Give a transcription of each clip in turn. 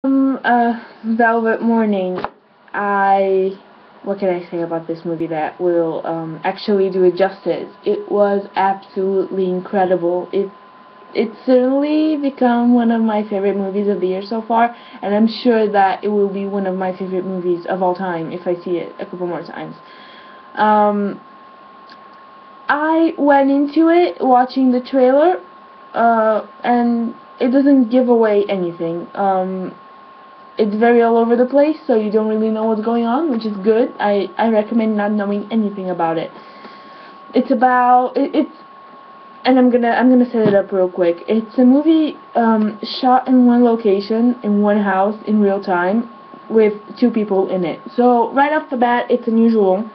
Velvet Morning. I what can I say about this movie that will actually do it justice? It was absolutely incredible. It's certainly become one of my favorite movies of the year so far, and I'm sure that it will be one of my favorite movies of all time if I see it a couple more times. Um, I went into it watching the trailer, and it doesn't give away anything. It's very all over the place, so you don't really know what's going on, which is good. I recommend not knowing anything about it. It's and I'm gonna set it up real quick. It's a movie shot in one location in one house in real time with two people in it. So right off the bat, it's unusual,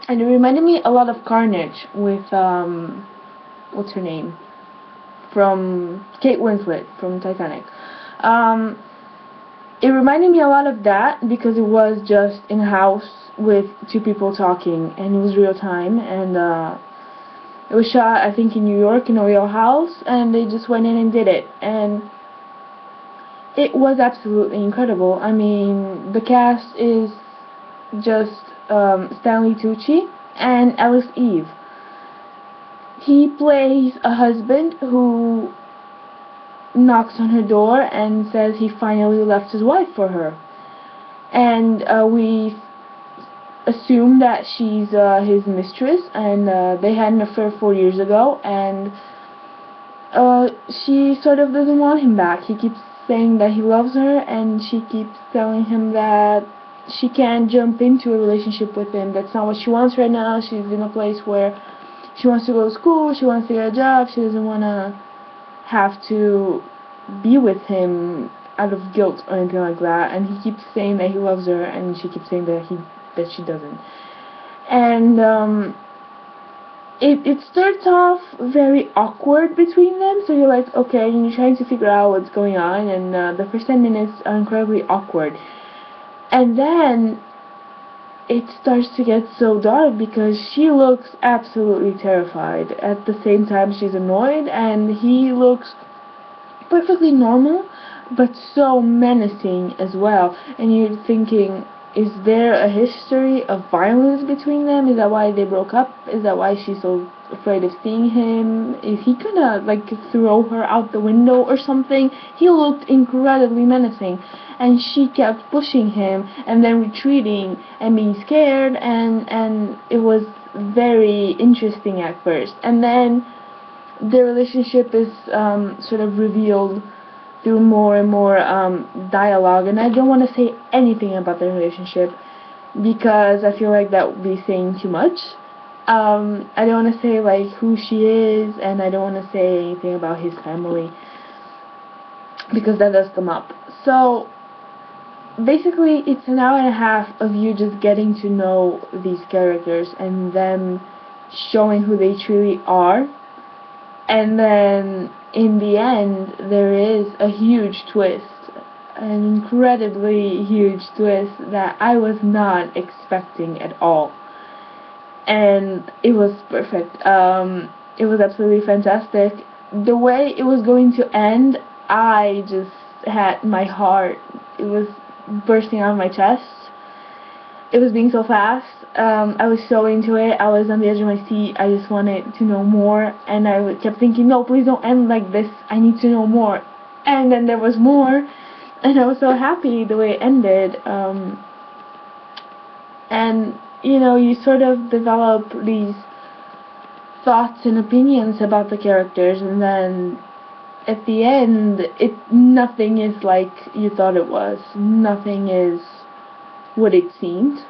and it reminded me a lot of Carnage with what's her name from Kate Winslet from Titanic. Um, It reminded me a lot of that because it was just in a house with two people talking, and it was real time, and it was shot, I think, in New York in a real house, and they just went in and did it, and it was absolutely incredible. I mean, the cast is just Stanley Tucci and Alice Eve. He plays a husband who knocks on her door and says he finally left his wife for her. And we assume that she's his mistress, and they had an affair 4 years ago, and she sort of doesn't want him back. He keeps saying that he loves her, and she keeps telling him that she can't jump into a relationship with him. That's not what she wants right now. She's in a place where she wants to go to school, she wants to get a job, she doesn't want to have to be with him out of guilt or anything like that. And he keeps saying that he loves her, and she keeps saying that she doesn't. And it starts off very awkward between them. So you're like, okay, and you're trying to figure out what's going on, and the first 10 minutes are incredibly awkward. And then it starts to get so dark because she looks absolutely terrified. At the same time, she's annoyed, and he looks perfectly normal, but so menacing as well. And you're thinking, is there a history of violence between them? Is that why they broke up? Is that why she's so afraid of seeing him? Is he gonna like throw her out the window or something? He looked incredibly menacing, and she kept pushing him and then retreating and being scared, and it was very interesting at first. And then the relationship is sort of revealed through more and more dialogue, and I don't want to say anything about their relationship because I feel like that would be saying too much. I don't want to say like who she is, and I don't want to say anything about his family because that does come up. So basically, it's an hour and a half of you just getting to know these characters and them showing who they truly are. And then in the end, there is a huge twist, an incredibly huge twist that I was not expecting at all. And it was perfect. It was absolutely fantastic. The way it was going to end, I just had my heart, it was bursting out of my chest. It was being so fast. I was so into it. I was on the edge of my seat. I just wanted to know more, and I kept thinking, no, please don't end like this. I need to know more. And then there was more, and I was so happy the way it ended. And you know, you sort of develop these thoughts and opinions about the characters, and then at the end, nothing is like you thought it was. Nothing is what it seemed.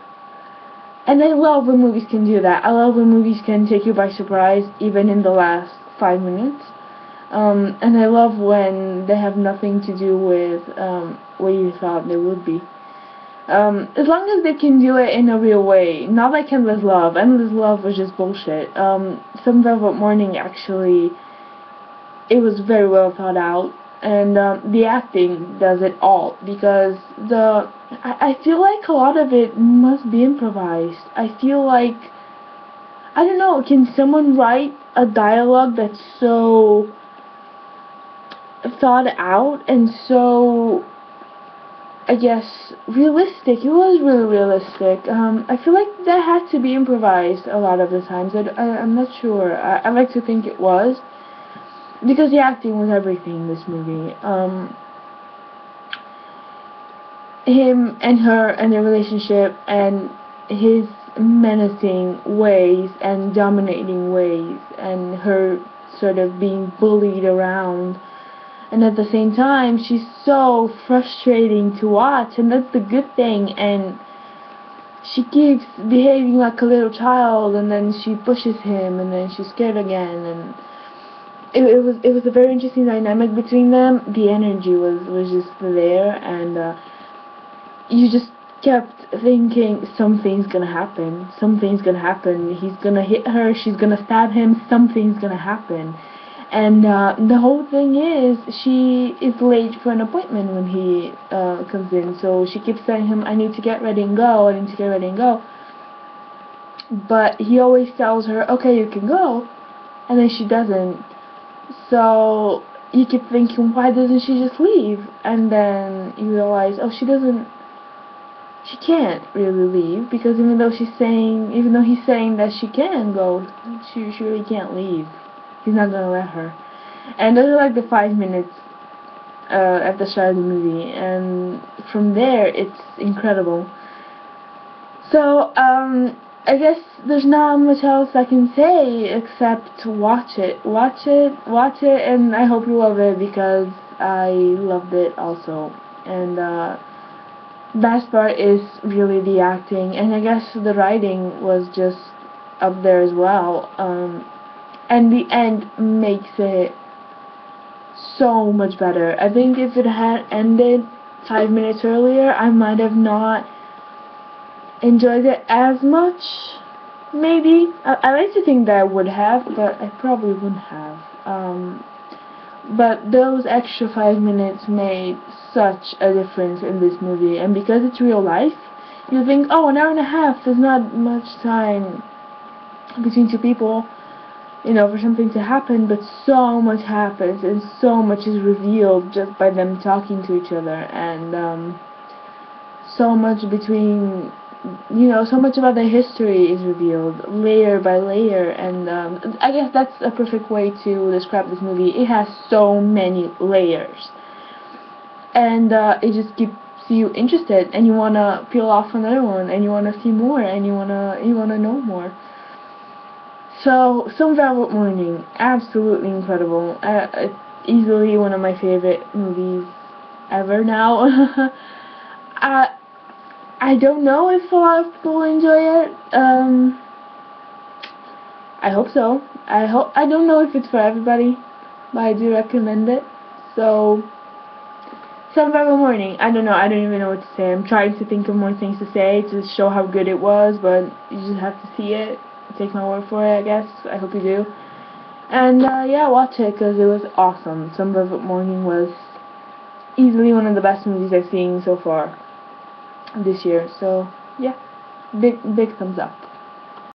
And I love when movies can do that. I love when movies can take you by surprise, even in the last 5 minutes. And I love when they have nothing to do with what you thought they would be. As long as they can do it in a real way. Not like Endless Love. Endless Love was just bullshit. Some Velvet Morning, actually, it was very well thought out, and the acting does it all because I feel like a lot of it must be improvised. I feel like, I don't know, can someone write a dialogue that's so thought out and so I guess, realistic. It was really realistic. I feel like that had to be improvised a lot of the times. I'm not sure. I like to think it was, because the acting was everything in this movie. Him and her and their relationship, and his menacing ways and dominating ways, and her sort of being bullied around, and at the same time she's so frustrating to watch, and that's the good thing. And she keeps behaving like a little child, and then she pushes him, and then she's scared again, and it was a very interesting dynamic between them. The energy was just there, and you just kept thinking something's gonna happen, something's gonna happen, he's gonna hit her, she's gonna stab him, something's gonna happen. And the whole thing is, she is late for an appointment when he comes in, so she keeps telling him, I need to get ready and go, I need to get ready and go. But he always tells her, okay, you can go, and then she doesn't. So you keep thinking, why doesn't she just leave? And then you realize, oh, she can't really leave, because even though he's saying that she can go, she really can't leave. He's not gonna let her. And those are like the 5 minutes at the start of the movie, and from there it's incredible. So I guess there's not much else I can say except watch it, and I hope you love it, because I loved it also. And best part is really the acting, and I guess the writing was just up there as well. And the end makes it so much better. I think if it had ended 5 minutes earlier, I might have not enjoyed it as much. Maybe I like to think that I would have, but I probably wouldn't have. But those extra 5 minutes made such a difference in this movie, and because it's real life, you think, oh, an hour and a half is not much time between two people, for something to happen, but so much happens, and so much is revealed just by them talking to each other, and so much between, so much about their history is revealed, layer by layer, and I guess that's a perfect way to describe this movie. It has so many layers, and it just keeps you interested, and you wanna peel off another one, and you wanna see more, and you wanna know more. So, Some Velvet Morning, absolutely incredible. Easily one of my favorite movies ever now. I don't know if a lot of people enjoy it. I hope so. I don't know if it's for everybody, but I do recommend it. So, Some Velvet Morning. I don't know. I don't even know what to say. I'm trying to think of more things to say to show how good it was, but you just have to see it. Take my word for it, I guess. I hope you do. And yeah, watch it, because it was awesome. Some Velvet Morning was easily one of the best movies I've seen so far this year. So yeah, big thumbs up.